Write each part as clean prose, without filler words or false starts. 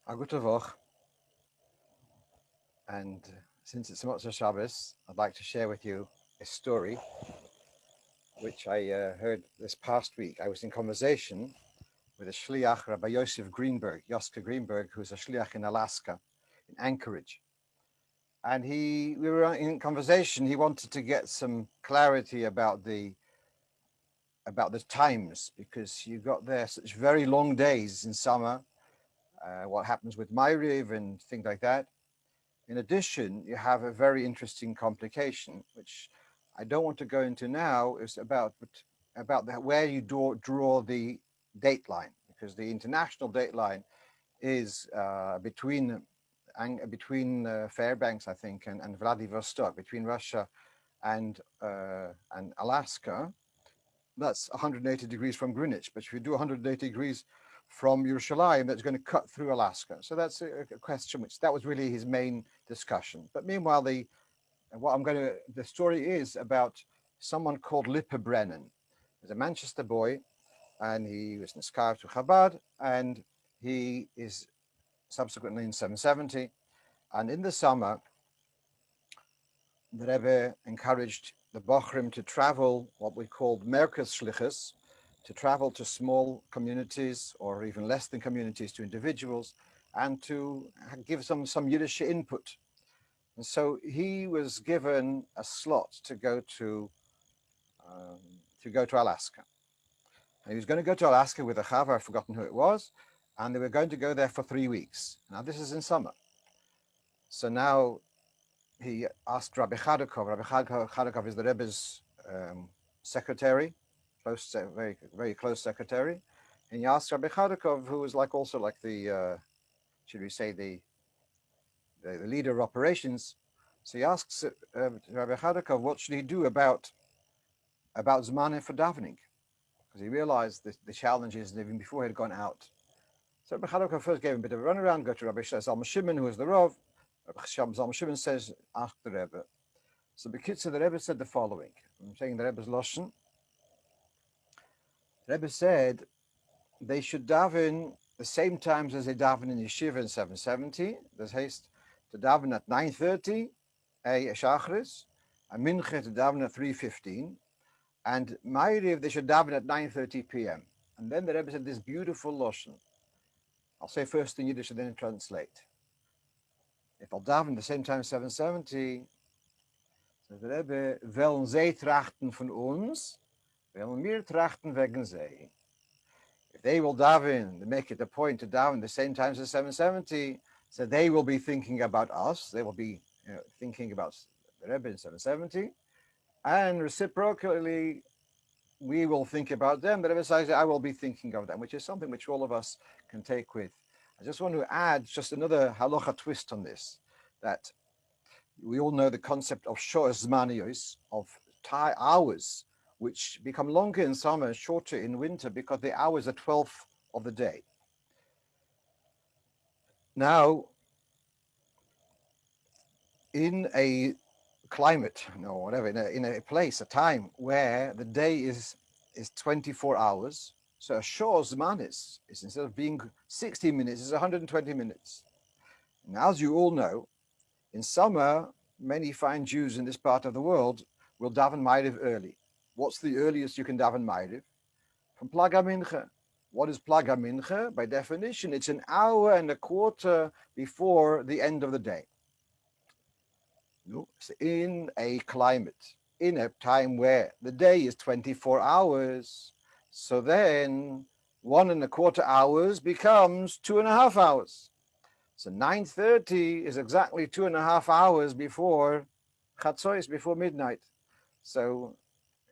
A gute Woche, and since it's Motzei Shabbos, I'd like to share with you a story which I heard this past week. I was in conversation with a shliach, Rabbi Yosef Greenberg, Yoska Greenberg, who's a shliach in Alaska, in Anchorage. And we were in conversation. He wanted to get some clarity about the times, because you got there such very long days in summer. What happens with Ma'ariv and things like that. In addition, you have a very interesting complication, which I don't want to go into now. Is about where you draw the date line, because the international date line is between Fairbanks, I think, and Vladivostok, between Russia and Alaska. That's 180 degrees from Greenwich. But if you do 180 degrees from Yerushalayim, that's going to cut through Alaska. So that's a question that was really his main discussion. But meanwhile, the story is about someone called Lippe Brennan. He's a Manchester boy, and he was Niskar to Chabad, and he is subsequently in 770. And in the summer, the Rebbe encouraged the Bochrim to travel, what we called Merkez Shlichus, to travel to small communities or even less than communities, to individuals, and to give some Yiddish input. And so he was given a slot to go to Alaska. And he was going to go to Alaska with a Chava, I've forgotten who it was, and they were going to go there for 3 weeks. Now this is in summer. So now he asked Rabbi Chadukov. Rabbi Chadukov is the Rebbe's secretary, very, very close secretary. And he asked Rabbi Chadukov, who was also like the, should we say, the leader of operations. So he asks Rabbi Chadukov, what should he do about Zmanim for davening? Because he realized the challenges even before he had gone out. So Rabbi Chadukov first gave him a bit of a runaround, go to Rabbi Zalman Shimon, who was the Rov. Rabbi Zalman Shimon says, ask the Rebbe. So the Rebbe said the following. I'm saying the Rebbe's Lashon. The Rebbe said they should daven the same times as they daven in Yeshiva in 770. There's haste to daven at 9:30, a Shachris, and Mincha to daven at 3:15, and Ma'ariv they should daven at 9:30 p.m. And then the Rebbe said this beautiful Lashon. I'll say first in Yiddish and then translate. If I'll daven the same time 770, says the Rebbe, wollen sie trachten von uns, wollen wir trachten wegen sie. If they will daven, they make it a point to daven the same time as 770, so they will be thinking about us. They will be thinking about the Rebbe in 770, and reciprocally, we will think about them. The Rebbe says, I will be thinking of them, which is something which all of us can take with. I just want to add just another halacha twist on this, that we all know the concept of shor zmaniyos, of hours, which become longer in summer and shorter in winter because the hours are 12th of the day. Now, in a climate, or whatever, in a place, a time where the day is 24 hours, so a shor zmanis is, instead of being 60 minutes, is 120 minutes. Now, as you all know, in summer, many fine Jews in this part of the world will daven Ma'ariv early. What's the earliest you can daven Ma'ariv? From Plaga Mincha. What is Plaga Mincha? By definition, it's an hour and a quarter before the end of the day. No, it's in a climate, in a time where the day is 24 hours, so then 1.25 hours becomes 2.5 hours. So 9:30 is exactly 2.5 hours before Chatzos, before midnight. So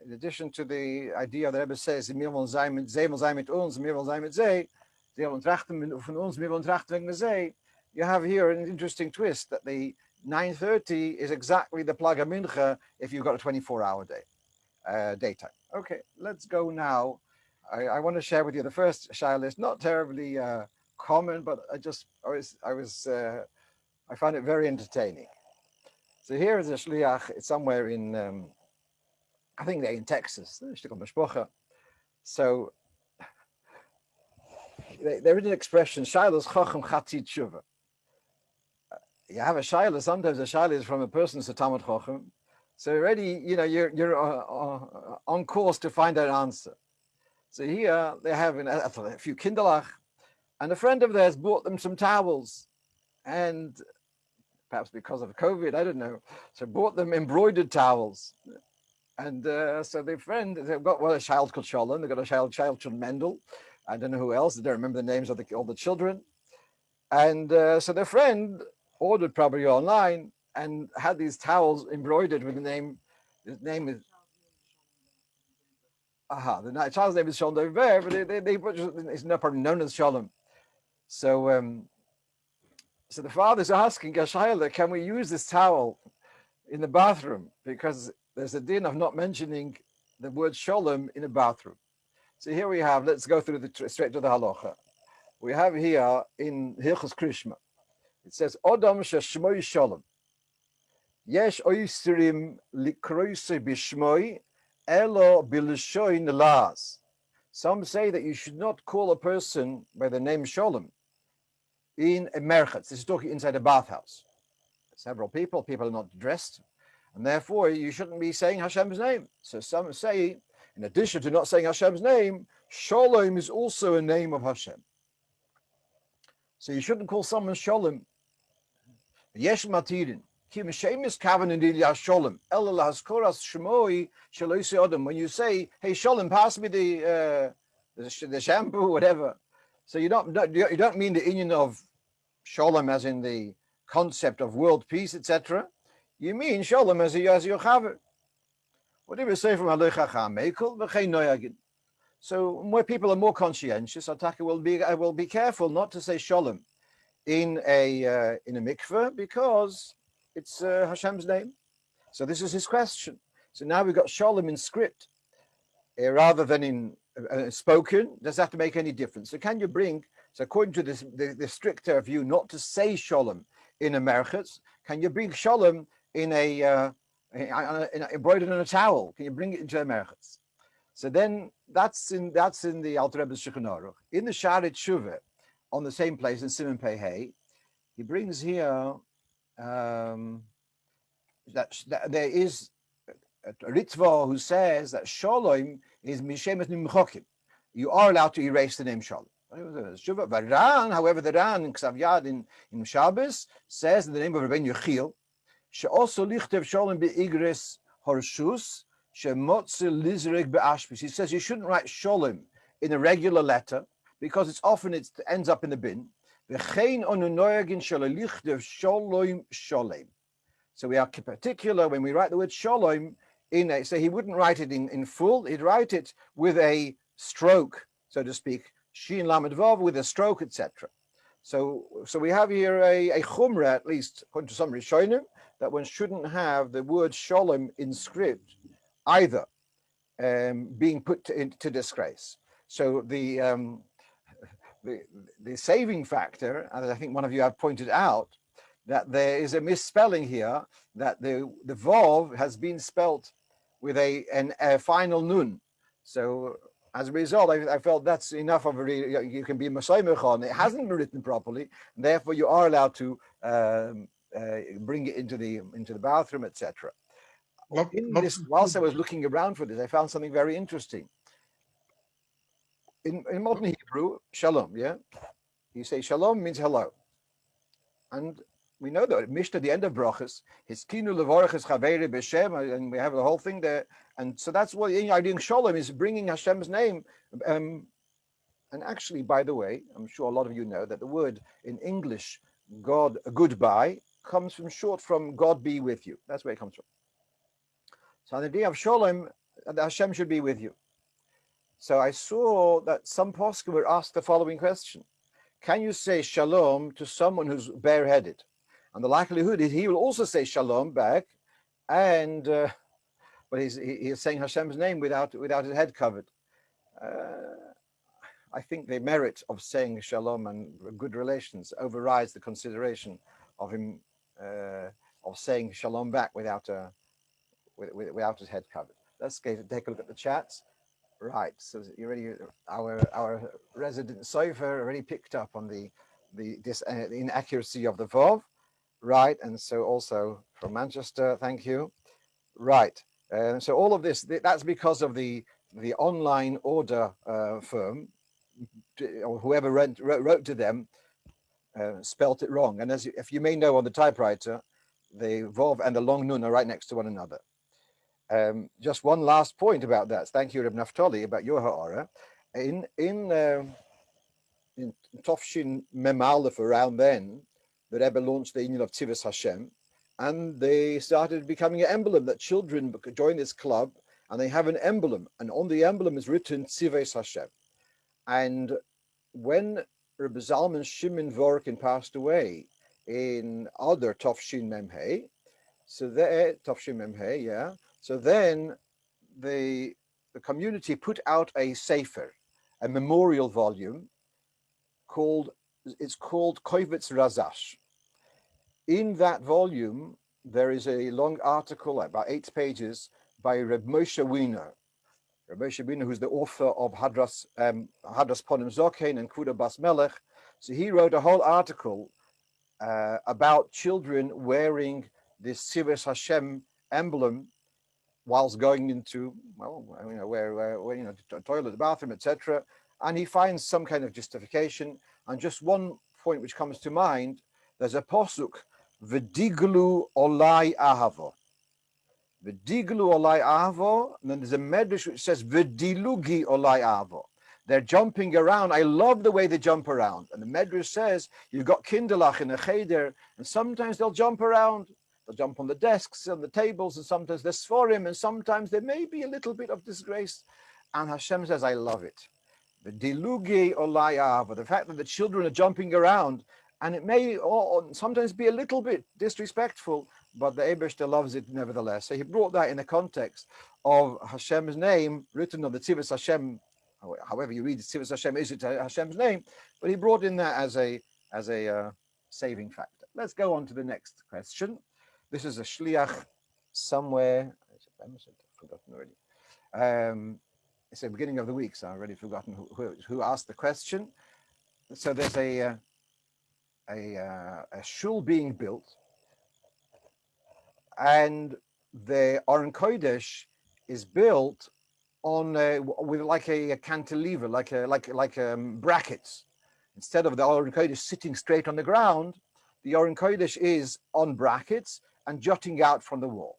in addition to the idea that Rebbe says, "Mir wollen sein mit sie, wollen sein mit uns, mir wollen sein mit sie, sie wollen trachten von uns, mir wollen trachten wegen sie," you have here an interesting twist that the 9:30 is exactly the Plaga Mincha if you've got a 24-hour day, daytime. Okay, let's go now. I want to share with you the first shayla list, not terribly common, but I found it very entertaining. So here is a shliach. It's somewhere in, I think they're in Texas. So there is an expression, Shailas Chacham Chatzit Tshuva. You have a Shaila, sometimes a Shaila is from a person who's a Talmud Chacham. So already, you're on course to find that answer. So here they have a few kinderlach, and a friend of theirs bought them some towels, and perhaps because of COVID, I don't know, so bought them embroidered towels. And so their friend, they've got a child called Sholom, they've got a child called Mendel, I don't know who else, I don't remember the names of all the children. And so their friend ordered probably online and had these towels embroidered with his name is, the child's name is Sholom Dever, but they it's not probably known as Sholom. So so the father's asking Gashayla, can we use this towel in the bathroom? Because there's a din of not mentioning the word Sholom in a bathroom. So here we have, let's go through straight to the halacha. We have here in Hilchos Krishma, it says, Odom sheshmoi Sholom. Yesh oisirim likroise bishmoi, elo bilishoin las. Some say that you should not call a person by the name Sholom in a merchatz. This is talking inside a bathhouse. Several people are not dressed, and therefore you shouldn't be saying Hashem's name. So some say, in addition to not saying Hashem's name, Sholom is also a name of Hashem. So you shouldn't call someone Sholom. Yesh matirin. When you say, hey Sholom, pass me the shampoo, whatever. So you don't mean the union of Sholom as in the concept of world peace, etc. You mean Sholom as your chaver. What do we say from Halocha? So where people are more conscientious, I will be careful not to say Sholom in a mikveh because it's Hashem's name. So this is his question. So now we've got Sholom in script rather than in spoken. Does that make any difference? So can you bring? So according to this, the stricter view, not to say Sholom in a merchatz, can you bring Sholom in embroidered on a towel? Can you bring it into a merchatz? So then that's in the Alter Rebbe's Shulchan Aruch. In the Sha'arei Tshuva, on the same place in Siman Pei Hey, he brings here that there is a Ritva who says that Sholom is Mishemet Nimchokim. You are allowed to erase the name Sholom. However, the Ran in Ksav Yad in Shabbos says in the name of Rabbeinu Yechiel, she also lichtev Sholom beigres horshus shemotze lizreg beashpis. He says you shouldn't write Sholom in a regular letter because it ends up in the bin. So we are particular when we write the word Sholom so he wouldn't write it in full, he'd write it with a stroke, so to speak, Shin Lamed Vav with a stroke, etc. So we have here a chumrah, at least according to some Rishonim, that one shouldn't have the word Sholom in script either being put to disgrace. So the saving factor, as I think one of you have pointed out, that there is a misspelling here, that the Vav has been spelt with a final nun. So as a result, I felt that's enough of you can be Masaymech on. It hasn't been written properly, and therefore you are allowed to bring it into the bathroom, etc. Whilst I was looking around for this, I found something very interesting. In modern Hebrew, Shalom, yeah, you say Shalom means hello, and we know that Mishnah at the end of brachas, Hiskinu levorachas chaveri b'shem, and we have the whole thing there, and so that's what the idea of Shalom is, bringing Hashem's name. And actually, by the way, I'm sure a lot of you know that the word in English, God, goodbye, comes from God be with you. That's where it comes from. So the idea of Shalom, that Hashem should be with you. So I saw that some Poskim were asked the following question: can you say Shalom to someone who's bareheaded? And the likelihood is he will also say Shalom back, and but he's saying Hashem's name without his head covered. I think the merit of saying Shalom and good relations overrides the consideration of him of saying Shalom back without his head covered. Let's take a look at the chats. Right. So you already, our resident cipher already picked up on the inaccuracy of the Vov. Right. And so also from Manchester, thank you. Right. So all of this, that's because of the online order firm, or whoever wrote to them, spelt it wrong. And if you may know on the typewriter, the Vov and the long nun are right next to one another. Just one last point about that. Thank you, Reb Naftali, about your ha'ara. In Tovshin Mem Aleph, around then, the Rebbe launched the union of Tzivos Hashem, and they started becoming an emblem that children could join this club, and they have an emblem, and on the emblem is written Tzivos Hashem. And when Rebbe Zalman Shimon Vorkin passed away in Adar Tovshin Memhei, so there Tovshin Memhei, yeah. So then the community put out a sefer, a memorial volume called Kovetz Razash. In that volume, there is a long article, about 8 pages, by Reb Moshe Wiener. Reb Moshe Wiener, who's the author of Hadras Ponim Zokein and Kuda Bas Melech. So he wrote a whole article about children wearing this Tzivos Hashem emblem whilst going into, toilet, the bathroom, etc. And he finds some kind of justification. And just one point which comes to mind, there's a posuk, V'diglu olai ahavo. V'diglu olai ahavo, and then there's a medrash which says, V'dilugi olai ahavo. They're jumping around. I love the way they jump around. And the medrash says, you've got kinderlach in a cheder, and sometimes they'll jump around. They'll jump on the desks, on the tables, and sometimes they're sforim, and sometimes there may be a little bit of disgrace. And Hashem says, I love it. The dilugi olaya, the fact that the children are jumping around, and it may sometimes be a little bit disrespectful, but the Ebershter loves it nevertheless. So he brought that in the context of Hashem's name written on the Tzivos Hashem. However you read Tzivos Hashem, is it Hashem's name? But he brought in that as a saving factor. Let's go on to the next question. This is a shliach somewhere. I've forgotten already. It's the beginning of the week, so I've already forgotten who asked the question. So there's a shul being built, and the Aron Kodesh is built on with like a cantilever, like brackets. Instead of the Aron Kodesh sitting straight on the ground, the Aron Kodesh is on brackets and jutting out from the wall.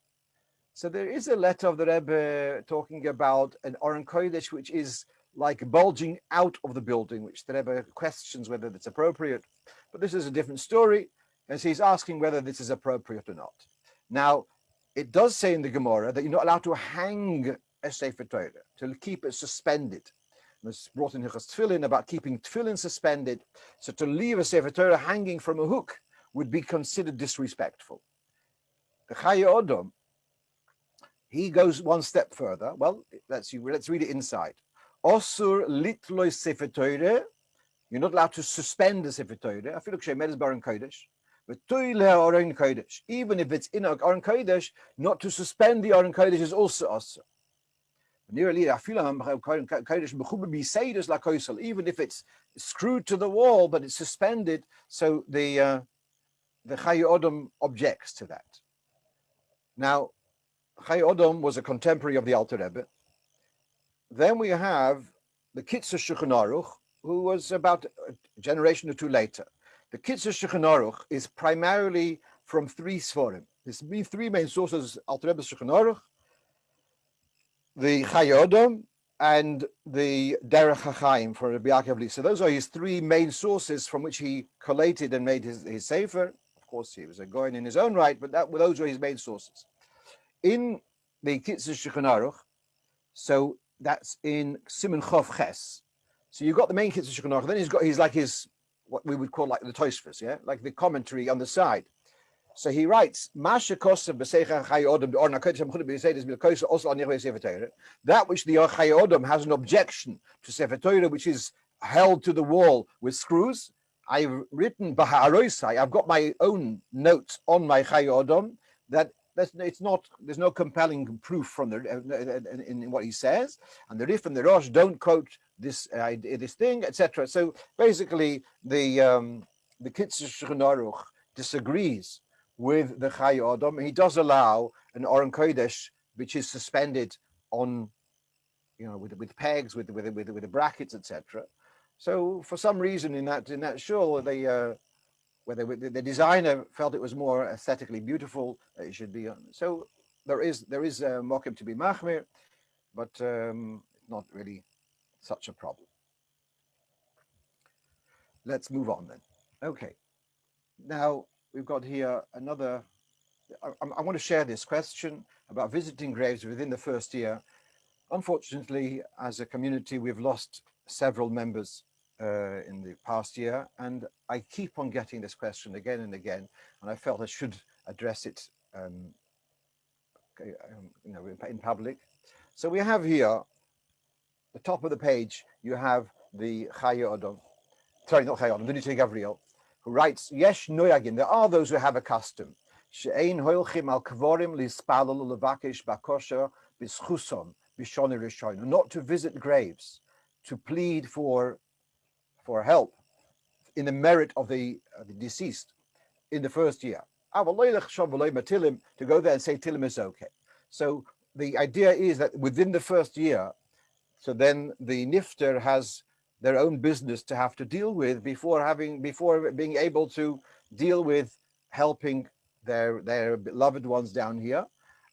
So there is a letter of the Rebbe talking about an Aron Kodesh which is like bulging out of the building, which the Rebbe questions whether it's appropriate. But this is a different story, and so he's asking whether this is appropriate or not. Now, it does say in the Gemara that you're not allowed to hang a Sefer Torah, to keep it suspended. And it's brought in Hilchos Tefillin about keeping Tefillin suspended. So to leave a Sefer Torah hanging from a hook would be considered disrespectful. The Chayei Adam, he goes one step further. Well, let's read it inside. Osur litloi Sefer Torah. You're not allowed to suspend the Sefer Torah. I feel like Shemedes Aron Kodesh. But Toile Aron Kodesh, even if it's in Aron Kodesh, not to suspend the Aron Kodesh is also osur. Even if it's screwed to the wall, but it's suspended, so the Chayei Adam objects to that. Now, Chayei Adam was a contemporary of the Alter Rebbe. Then we have the Kitzur Shulchan Aruch, who was about a generation or two later. The Kitzur Shulchan Aruch is primarily from 3 Sforim. There's 3 main sources: Alter Rebbe's Shulchan Aruch, the Chayei Adam, and the Derech HaChaim from Rabbi Yaakov Lee. So those are his 3 main sources from which he collated and made his sefer. Of course, he was a goyin in his own right, but those were his main sources. In the Kitzur Shulchan Aruch, so that's in Siman Chof Ches. So you've got the main Kitzur Shulchan Aruch, then he's like his what we would call like the Tosfos, yeah, like the commentary on the side. So he writes, that which the Chayei Adam has an objection to Sefer Torah, which is held to the wall with screws. I've written I've got my own notes on my Chayei Adam that it's not. There's no compelling proof from the in what he says, and the Rif and the Rosh don't quote this thing, etc. So basically, the Kitzur Shulchan Aruch disagrees with the Chai Adam. He does allow an Aron Kodesh which is suspended on, with pegs, with the brackets, etc. So for some reason in that shul, the designer felt it was more aesthetically beautiful. It should be so. There is mokim to be machmir, but not really such a problem. Let's move on then. Okay, now we've got here another. I want to share this question about visiting graves within the first year. Unfortunately, as a community, we've lost several members in the past year, and I keep on getting this question again and again, and I felt I should address it in public. So we have here, the top of the page, you have the Chai Adam, sorry, not Chai Adam, the Nitei Gavriel, who writes, Yesh noyagim, there are those who have a custom, she'ein hoilchim al kvorim lispalal levakesh bakosher bischuson bishoni rishon, not to visit graves, to plead for help in the merit of the deceased in the first year. To go there and say Tilim is okay. So the idea is that within the first year, so then the nifter has their own business to have to deal with before being able to deal with helping their beloved ones down here.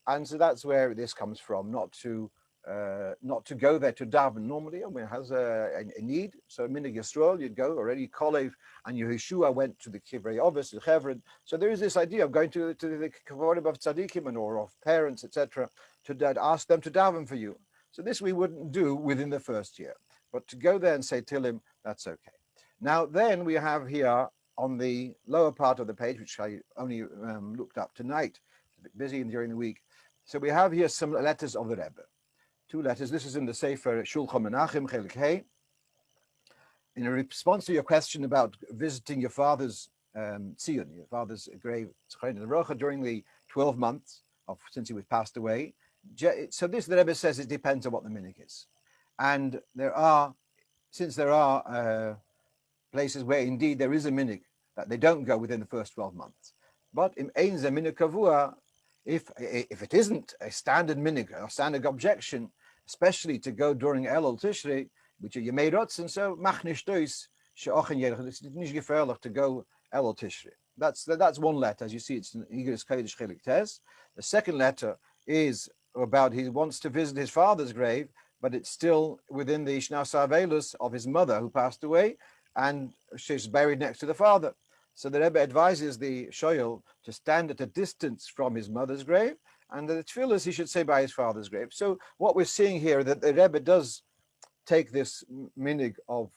And so that's where this comes from, not to go there to daven. Normally, when it has a need, so Minig Yisrael, you'd go already. Kolev and Yehoshua went to the Kivrei Ovis, the Chevron. So there is this idea of going to the Kavorim of tzaddikim or of parents, etc., to ask them to daven for you. So this we wouldn't do within the first year, but to go there and say Tilim, that's okay. Now then we have here on the lower part of the page, which I only looked up tonight, a bit busy during the week. So we have here some letters of the Rebbe. 2 letters. This is in the Sefer Shulchan Menachem Chelik Hey. In a response to your question about visiting your father's tziyun, your father's grave during the 12 months since he was passed away. So this, the Rebbe says, it depends on what the minhag is, and there are places where indeed there is a minhag that they don't go within the first 12 months. But in ein ze minhag kavua, if it isn't a standard minhag or standard objection, especially to go during Elul Tishrei, which are Yemei Rotzen, so machnish dois she'ochen yerech. It's not gefährlich to go Elul Tishrei. That's one letter, as you see. It's in Igros Kodesh Chelik Tes. The second letter is about he wants to visit his father's grave, but it's still within the Shnas Avelus of his mother who passed away, and she's buried next to the father. So the Rebbe advises the shoyel to stand at a distance from his mother's grave, and the tefillas he should say by his father's grave. So what we're seeing here, that the Rebbe does take this minig of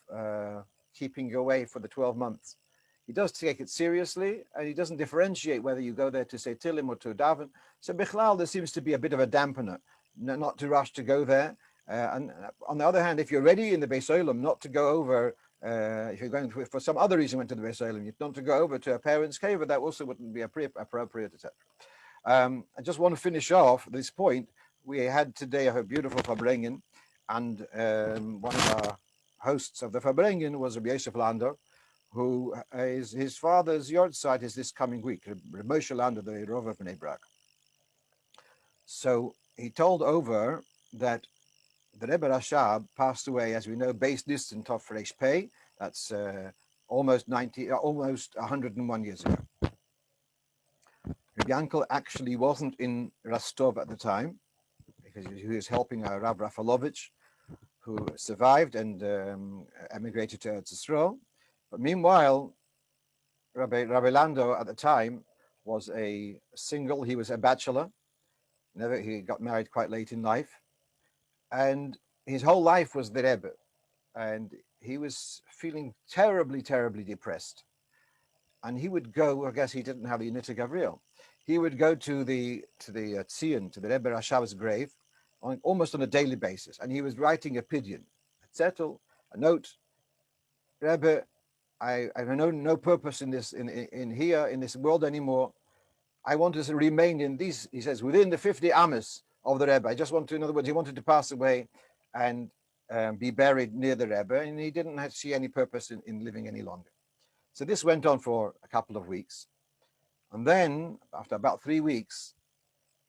keeping away for the 12 months. He does take it seriously, and he doesn't differentiate whether you go there to say Tilim or to daven. So Bichlal, there seems to be a bit of a dampener, not to rush to go there. And on the other hand, if you're ready in the Beis Olam, not to go over, if you're going for some other reason went to the Beis Olam, not to go over to a parent's cave, that also wouldn't be appropriate, etc. I just want to finish off this point. We had today a beautiful Farbrengen, and one of our hosts of the Farbrengen was Rabbi Yosef Lander, who is his father's yard site is this coming week, Rabbi Moshe Lander, the Rov of Anash. So he told over that the Rebbe Rashab passed away, as we know, Beis Nisan Tov Reish Pei. That's almost 101 years ago. Rabbi Yankel actually wasn't in Rostov at the time because he was helping Rav Rafalovich, who survived and emigrated to Eretz Yisrael. But meanwhile, Rabbi Lando at the time was a single. He was a bachelor. He got married quite late in life, and his whole life was the Rebbe, and he was feeling terribly, terribly depressed. And he would go. I guess he didn't have the Nitei Gavriel. He would go to the Tzion, to the Rebbe Rashab's grave, almost on a daily basis, and he was writing a pidyon, a note. Rebbe, I have no purpose in this in here in this world anymore. I want to remain in these, he says, within the 50 amas of the Rebbe. I just want to, in other words, he wanted to pass away and be buried near the Rebbe, and he didn't see any purpose in living any longer. So this went on for a couple of weeks. And then, after about 3 weeks,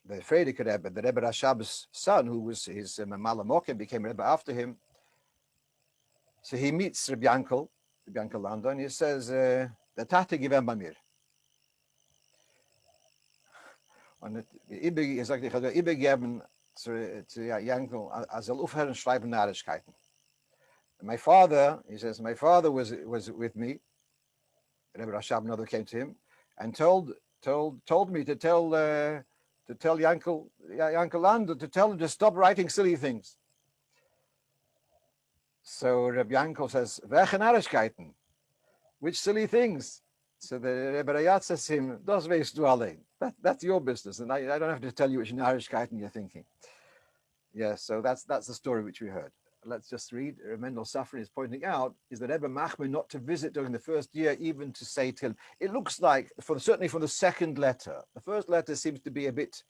the Frierdiker Rebbe, the Rebbe Rashab's son, who was his Malamokim, became Rebbe after him. So he meets Rabbi Yankel Lando, and he says, the Tate givem bamir. Und ich sagte, ich habe übergeben zu Yankel, aufhören schreiben Narrigkeiten. My father, he says, my father was with me. Rebbe Rashab another came to him and told me to tell Yankel Lando, to tell him to stop writing silly things. So Rebbe Yankel says, welche Narrigkeiten? Which silly things? So the Rebbe Rayat says to him, das weißt du allein. That's your business, and I don't have to tell you which Narrigkeiten you're thinking. Yes, so that's the story which we heard. Let's just read. Mendel Safran is pointing out is that Rebbe Machmer not to visit during the first year, even to say till. It looks like, certainly from the second letter, the first letter seems to be a bit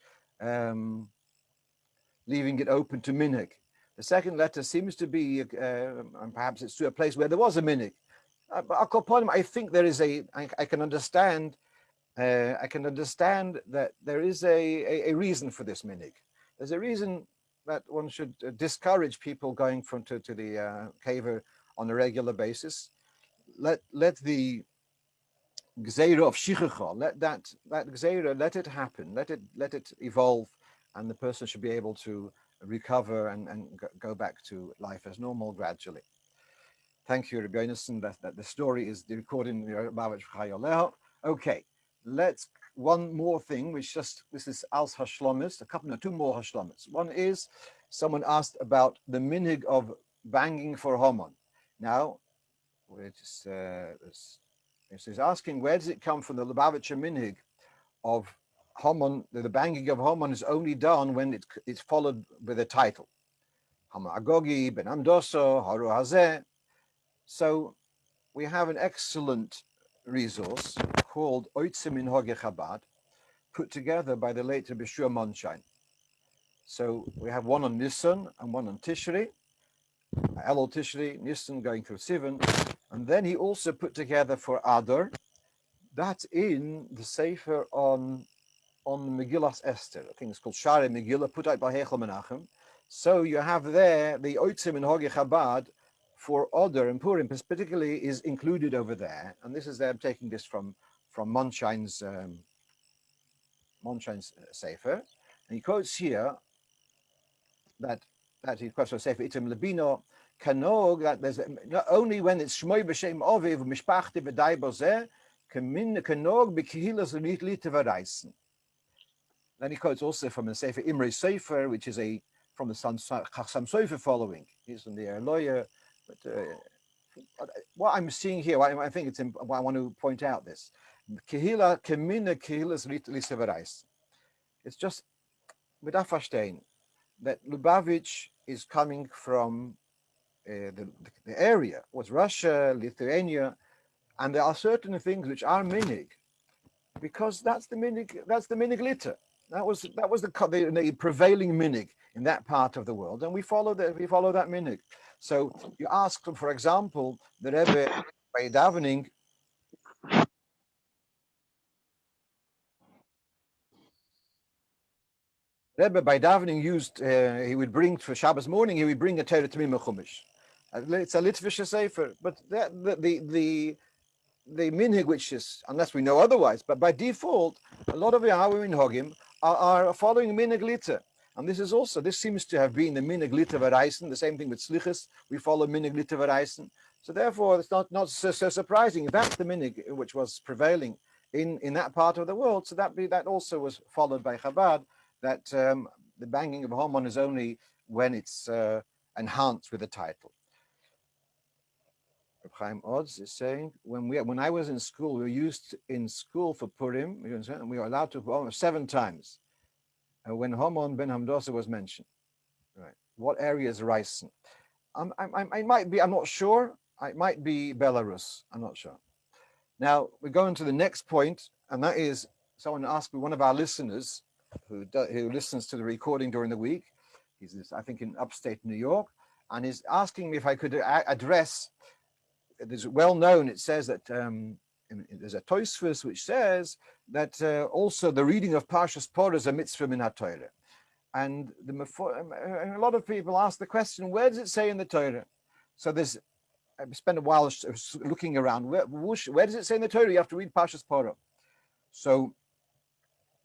leaving it open to minhag. The second letter seems to be, and perhaps it's to a place where there was a minhag. But I think there is I can understand that there is a reason for this minhag. There's a reason that one should discourage people going to the caver on a regular basis. Let the gzeira of shichachah, let that gzeira, let it happen, let it evolve, and the person should be able to recover and go back to life as normal gradually. Thank you, Rabbi Yonason, that the story is recorded in the Okay, let's one more thing, this is als hashlomis, two more hashlomis. One is, someone asked about the minhag of banging for Haman. Now, it's asking, where does it come from, the Lubavitcher minhag of Haman? The banging of Haman is only done when it's followed with a title. Haman Agogi, Ben Amdoso, Haru Hazeh. So we have an excellent resource called Oitzim in Hoge Chabad, put together by the late Rabbi Shua Monshein. So we have one on Nisan and one on Tishri, Elul Tishri, Nisan going through Sivan, and then he also put together for Adar, that's in the Sefer on Megillas Esther. I think it's called Shari Megillah, put out by Hechel Menachem. So you have there the Oitzim in Hoge Chabad for Adar and Purim, particularly, is included over there. And this is I'm taking this from Monshein's Sefer. And he quotes here that he quotes from Sefer Itim Labino, Kanog, that there's not only when it's Shmoy B'Shem Oviv, Mishpachti V'dai Bozeh, Kanog B'Kihilas L'Lit V'Raisen. Then he quotes also from the Sefer Imre Sefer, which is from the Chacham Sefer following. He's from the lawyer. But what I'm seeing here, I think it's I want to point out this. Kehila Kemina Kehilas Liseverais. It's just without verstehen that Lubavitch is coming from the area, was Russia, Lithuania, and there are certain things which are minig, because that's the minig litter. That was the prevailing minig in that part of the world, and we follow that minig. So you ask them, for example, the Rebbe by davening. Rebbe by davening used, he would bring for Shabbos morning, he would bring a Torah Tamim Chumash. It's a Litvish sefer, but the minhag, which is, unless we know otherwise, but by default, a lot of our minhagim are following minhag litter. And this seems to have been the minhag litter v'raisen, the same thing with slichus, we follow minhag litter v'raisen. So therefore, it's not so surprising. If that's the minhag which was prevailing in that part of the world, so that also was followed by Chabad, that the banging of Haman is only when it's enhanced with a title. Chaim Odz is saying, when I was in school, we were used in school for Purim, we were allowed to go 7 times when Haman ben Hamdosa was mentioned. Right. What area is Reisen? I might be, I'm not sure. It might be Belarus. I'm not sure. Now, we go into the next point, and that is someone asked me, one of our listeners who listens to the recording during the week, he's I think in upstate New York, and he's asking me if I could address. There's well known. It says that there's a Tosfos which says that also the reading of Parshas Parah is a mitzvah min haTorah, and a lot of people ask the question, where does it say in the Torah? So I spent a while looking around. Where does it say in the Torah you have to read Parshas Parah? So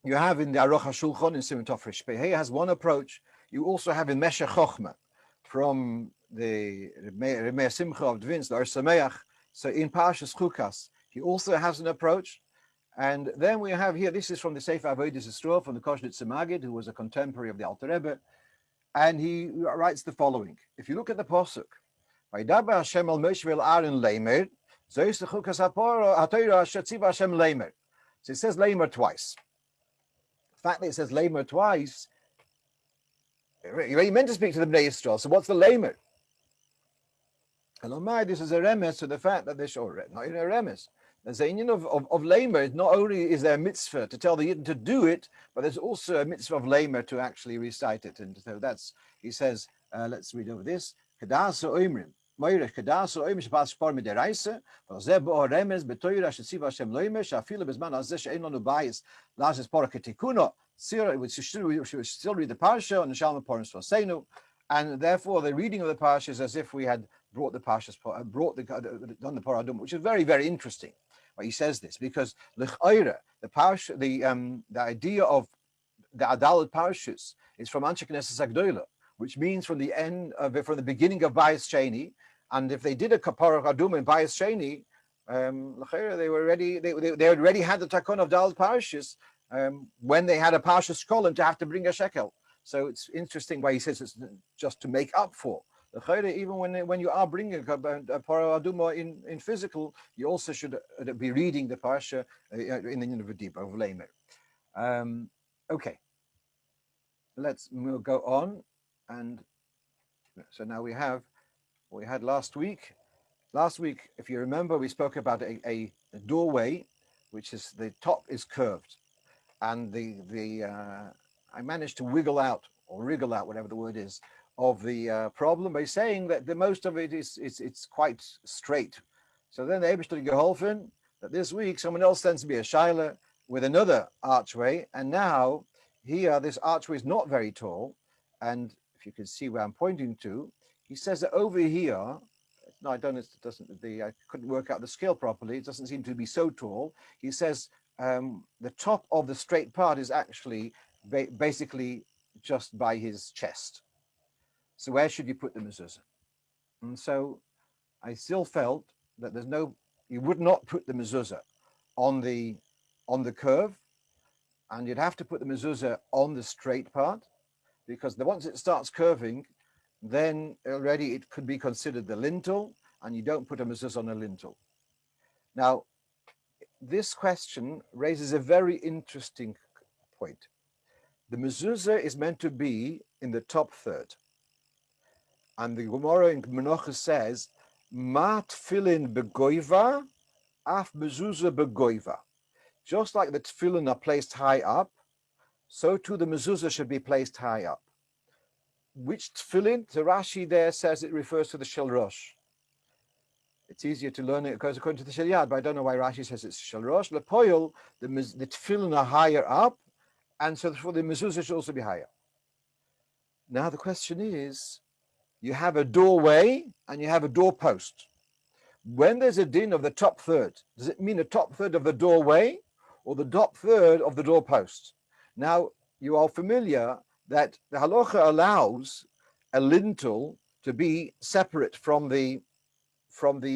you have in the Aruch HaShulchan in Simon Tov Resh Pei has one approach. You also have in Meshech Chochma from the Remeir Simcha of Dvins, the Or Sameach. So in Parshas Chukas, he also has an approach. And then we have here, this is from the Sefer Avodas Yisrael, from the Koshnitzer Maggid, who was a contemporary of the Alter Rebbe. And he writes the following. If you look at the Posuk, Vaydaber Hashem al Moshe vel Aaron leimer, zois the Chukas HaTorah asher tziva Hashem leimer. So it says leimer twice. The fact that it says leimer twice, you meant to speak to the Bnei Yisrael. So what's the leimer? Elamai, this is a remes to the fact that this, or not even a remes. There's a union of leimer. Not only is there a mitzvah to tell the Yidden to do it, but there's also a mitzvah of leimer to actually recite it. And so that's, he says, let's read over this. Kedasa oimrim. Moirech kedasa oimrim shepas shpar mideraisa. V'azeh bo'o remes betoyra shetziva Hashem leimer shafila bezman azeh she'en lanu bayis lazes pora ketikuno. We should still read the parsha and the Shalom Porim Svaseinu, and therefore the reading of the parsha is as if we had brought the parshas, done the Paradum, which is very, very interesting. Well, he says this because l'chayra, the parsha, the idea of the Adalat parshas is from Anshe Knesset Agdola, which means from the end of from the beginning of Bayis Sheni, and if they did a Paradum in Bayis Sheni, l'chayra, they were ready. They already had the takon of Dalat parshas. When they had a Parshas Kolim to have to bring a shekel. So it's interesting why he says it's just to make up for. Even when you are bringing a Parah Aduma in physical, you also should be reading the Parsha in the Yinavadib of Leimer. Okay, we'll go on. And so now we have what we had last week. Last week, if you remember, we spoke about a doorway, which is the top is curved. And I managed to wriggle out, whatever the word is, of the problem by saying that the most of it it's quite straight. So then the Eibishter geholfen that this week someone else sends me a shaila with another archway, and now here this archway is not very tall, and if you can see where I'm pointing to, he says that over here. No, I don't. It doesn't. I couldn't work out the scale properly. It doesn't seem to be so tall. He says. The top of the straight part is actually basically just by his chest. So where should you put the mezuzah? And so I still felt that you would not put the mezuzah on the curve, and you'd have to put the mezuzah on the straight part, because once it starts curving, then already it could be considered the lintel, and you don't put a mezuzah on a lintel. Now, this question raises a very interesting point. The mezuzah is meant to be in the top third. And the Gemara in Menachos says, Ma tefillin begoiva, af mezuzah begoiva. Just like the tefillin are placed high up, so too the mezuzah should be placed high up. Which tefillin? The Rashi there says it refers to the Shel Rosh. It's easier to learn it because according to the Shaliad, but I don't know why Rashi says it's Shel Rosh. Lepoil, the tefillin are higher up, and so therefore the mezuzah should also be higher. Now the question is, you have a doorway and you have a doorpost. When there's a din of the top third, does it mean the top third of the doorway or the top third of the doorpost? Now, you are familiar that the Halocha allows a lintel to be separate from the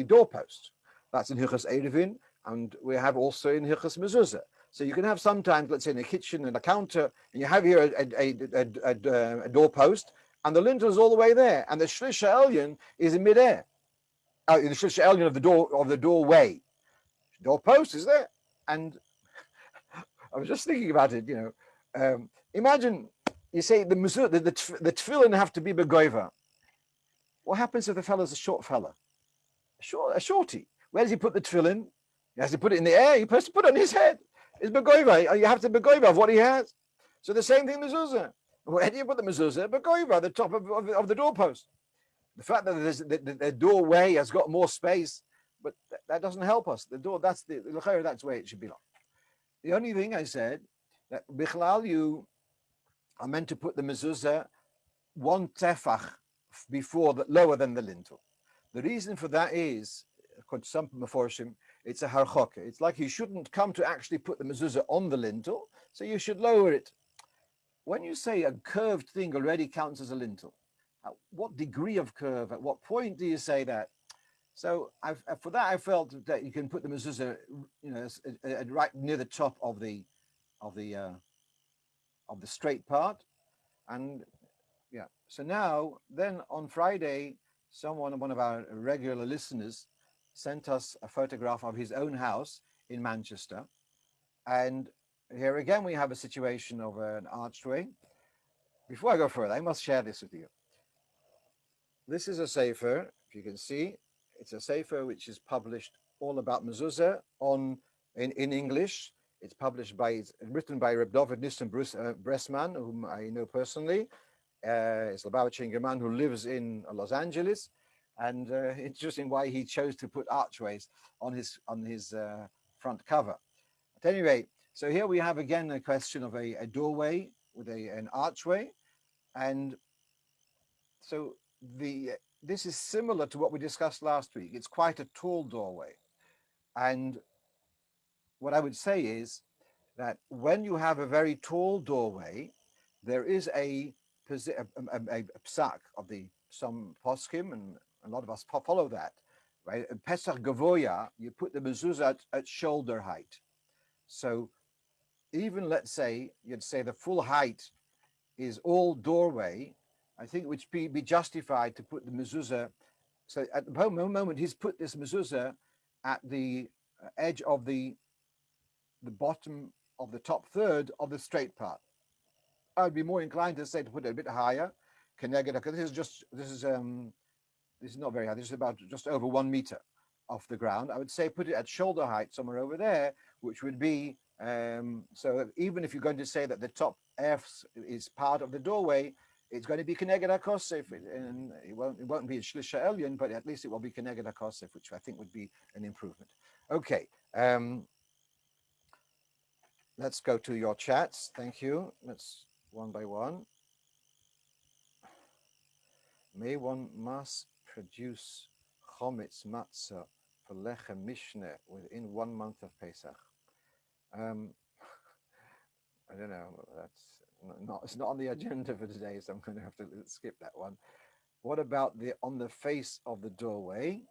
doorpost. That's in Hilchos Erevin, and we have also in Hilchos Mezuza. So you can have sometimes, let's say in a kitchen and a counter, and you have here a doorpost, and the lintel is all the way there, and the Shlish Elyon is in midair. The Shlish Elyon of the doorway. Doorpost is there, and I was just thinking about it. Imagine you say the tefillin have to be begoiva. What happens if the fellow's a short fella? A shorty. Where does he put the tefillin? He has to put it in the air. He has to put it on his head. Is begoiva. You have to begoiva of what he has. So the same thing mezuzah. Where do you put the mezuzah? Begoiva, the top of the doorpost. The fact that the doorway has got more space, but that doesn't help us. The door, that's the way it should be like. The only thing I said that bichlal you are meant to put the mezuzah one tefach before, lower than the lintel. The reason for that is, according to some Meforshim, it's a halachic. It's like you shouldn't come to actually put the mezuzah on the lintel, so you should lower it. When you say a curved thing already counts as a lintel, at what degree of curve, at what point do you say that? So for that, I felt that you can put the mezuzah, right near the top of the straight part, and yeah. So now, then on Friday, one of our regular listeners, sent us a photograph of his own house in Manchester, and here again we have a situation of an archway. Before I go further, I must share this with you. This is a sefer, if you can see. It's a sefer which is published all about mezuzah in English. It's written by Reb David Nissen Bressman, whom I know personally. It's a Lubavitcher man who lives in Los Angeles, and interesting why he chose to put archways on his front cover. At any rate, so here we have again a question of a doorway with an archway, and so this is similar to what we discussed last week. It's quite a tall doorway, and what I would say is that when you have a very tall doorway, there is a psak of some poskim, and a lot of us follow that, right? Pesach Gavoya, you put the mezuzah at shoulder height. So even, let's say, you'd say the full height is all doorway, I think it would be justified to put the mezuzah. So at the moment, he's put this mezuzah at the edge of the bottom of the top third of the straight part. I'd be more inclined to say to put it a bit higher. This is not very high. This is about just over 1 meter off the ground. I would say put it at shoulder height somewhere over there, which would be so even if you're going to say that the top F is part of the doorway, it's going to be Keneged HaKosef, and it won't be a Shlisha Elyon, but at least it will be Keneged HaKosef, which I think would be an improvement. Okay, let's go to your chats. Thank you. Let's one by one. May one must produce chometz matzah for lechem mishneh within 1 month of Pesach. I don't know. It's not on the agenda for today, so I'm going to have to skip that one. What about on the face of the doorway?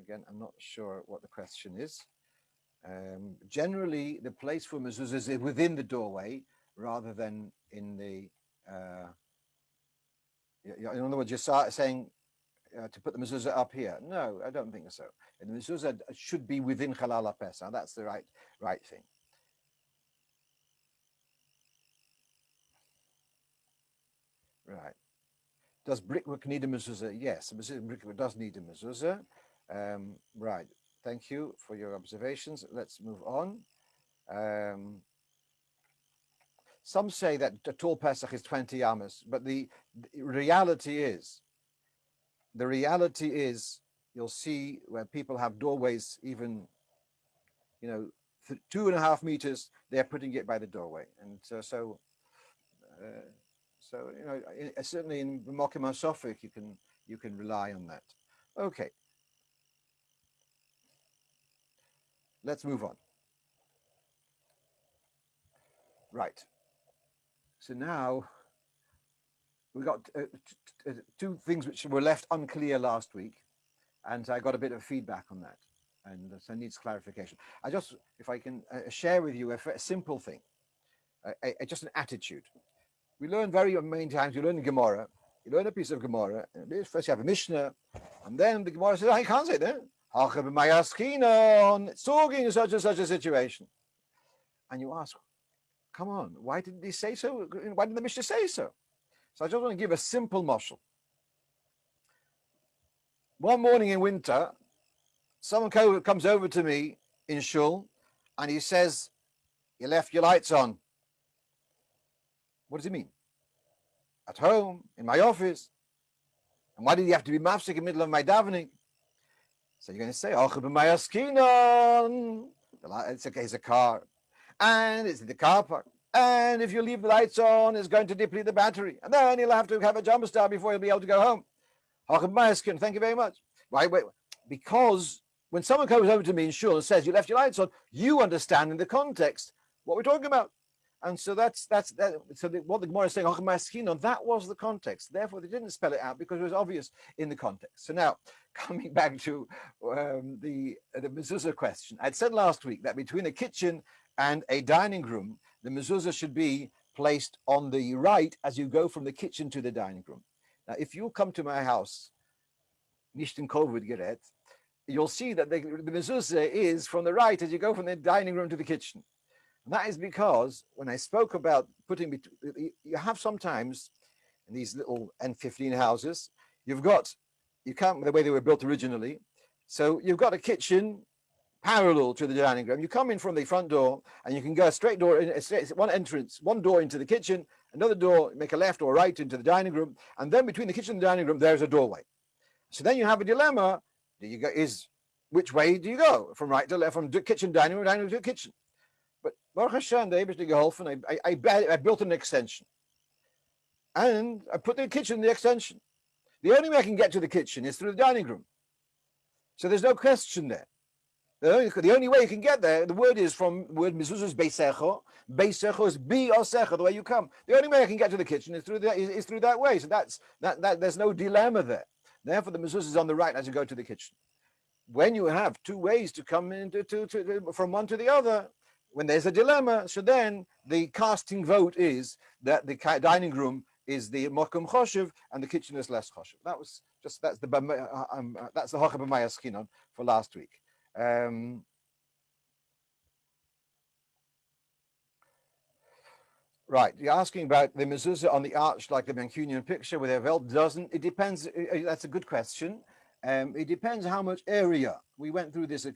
Again, I'm not sure what the question is. Generally, the place for mezuzah is within the doorway rather than in the. In other words, you're saying to put the mezuzah up here. No, I don't think so. And the mezuzah should be within Chalal HaPesach. That's the right thing. Right. Does brickwork need a mezuzah? Yes, brickwork does need a mezuzah. Right. Thank you for your observations. Let's move on. Some say that a tall Pesach is 20 amas, but the reality is, you'll see where people have doorways even, 2.5 meters, they're putting it by the doorway. And so certainly in Mokim HaSofik, you can rely on that. Okay. Let's move on. Right. So now we got two things which were left unclear last week, and I got a bit of feedback on that, and so it needs clarification. If I can share with you a simple thing, just an attitude. We learn very many times. You learn Gemara. You learn a piece of Gemara. And first you have a Mishnah, and then the Gemara says, "I can't say that. It's talking in such and such a situation." And you ask, "Come on, why didn't he say so? Why didn't the Mishnah say so?" So I just want to give a simple mashal. One morning in winter, someone comes over to me in shul, and he says, You left your lights on. What does it mean? At home, in my office. And why did you have to be mafsik in the middle of my davening? So you're going to say, it's a car. And it's in the car park. And if you leave the lights on, it's going to deplete the battery. And then you'll have to have a jump start before you'll be able to go home. Thank you very much. Wait. Because when someone comes over to me in shul and says, you left your lights on, you understand in the context what we're talking about. And so that's that. So what the Gemara is saying, that was the context. Therefore, they didn't spell it out because it was obvious in the context. So now, coming back to the Mezuza question, I'd said last week that between a kitchen and a dining room, the Mezuza should be placed on the right as you go from the kitchen to the dining room. Now, if you come to my house, nicht in Covid gerät, you'll see that the Mezuza is from the right as you go from the dining room to the kitchen. And that is because when I spoke about putting, you have sometimes in these little N15 houses, you can't, the way they were built originally. So you've got a kitchen parallel to the dining room. You come in from the front door and you can go a straight door, one door into the kitchen, another door, make a left or right into the dining room. And then between the kitchen and the dining room, there's a doorway. So then you have a dilemma. Which way do you go? From right to left, from kitchen, dining room to kitchen. But Baruch Hashem, the Eibishter geholfen, I built an extension. And I put the kitchen in the extension. The only way I can get to the kitchen is through the dining room. So there's no question there. The only way you can get there, the word Mezuza is Beisecho. Beisecho is Bi-Osecho, the way you come. The only way I can get to the kitchen is through that way. So that there's no dilemma there. Therefore, the Mezuza is on the right as you go to the kitchen. When you have two ways to come from one to the other, when there's a dilemma, so then the casting vote is that the dining room is the mokum choshev and the kitchen is less choshev. That's the Halacha b'mayaskinon for last week. Right, you're asking about the mezuzah on the arch, like the Mancunian picture with a veil. It depends. That's a good question. It depends how much area. We went through this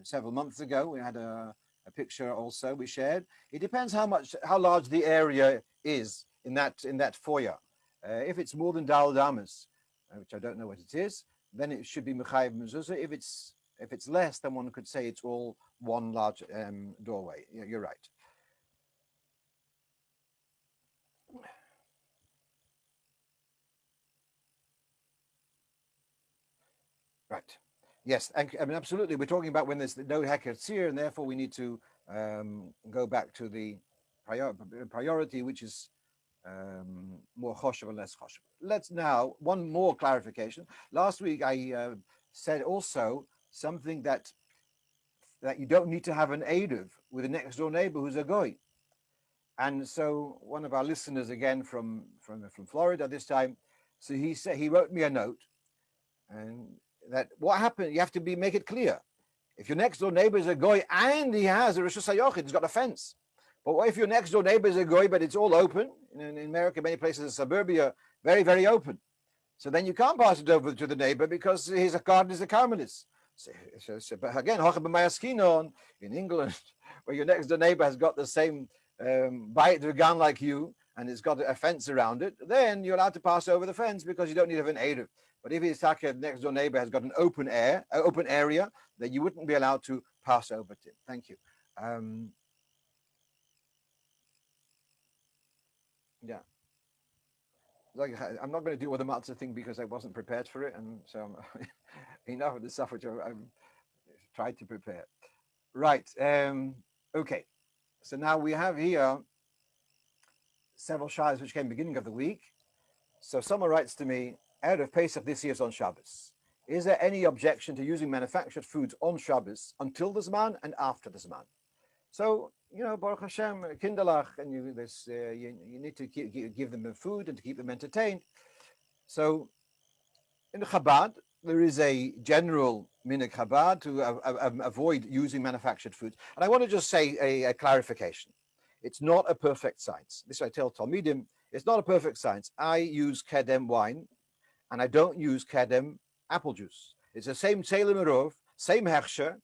several months ago. We had a picture also we shared. It depends how large the area is in that foyer. If it's more than Dal Damas, which I don't know what it is, then it should be Mechayev Mezuzah. If it's less, then one could say it's all one large doorway. You're right. Right. Yes, I mean, absolutely. We're talking about when there's no heker tzir, and therefore we need to go back to the priority, which is more choshev and less choshev. Let's now, one more clarification. Last week I said also something that you don't need to have an eruv with a next door neighbor who's a goy. And so one of our listeners, again from Florida this time, so he wrote me a note, and that what happened, you have to make it clear. If your next door neighbor is a goy and he has a rishus hayochid, he's got a fence. But what if your next door neighbor is a goy, but it's all open? In America, many places in suburbia, very, very open. So then you can't pass it over to the neighbor because his garden is a Carmelist. So, but again, in England, where your next door neighbor has got the same bayit vegan like you, and it's got a fence around it, then you're allowed to pass over the fence because you don't need to have an eruv. But if his next door neighbor has got an open area, then you wouldn't be allowed to pass over to him. Thank you. Yeah. Like, I'm not going to deal with the matzah thing because I wasn't prepared for it, and so enough of the stuff which I've tried to prepare. Right. Okay. So now we have here several shaylos which came beginning of the week. So someone writes to me, out of Pesach this year is on Shabbos. Is there any objection to using manufactured foods on Shabbos until the Zman and after the Zman? So, Baruch Hashem, kinderlach, and you need to give them food and to keep them entertained. So, in the Chabad, there is a general minhag Chabad to avoid using manufactured foods. And I want to just say a clarification. It's not a perfect science. This I tell Talmidim, it's not a perfect science. I use Kedem wine, and I don't use Kedem apple juice. It's the same Tzelem Rov, same Hechsher.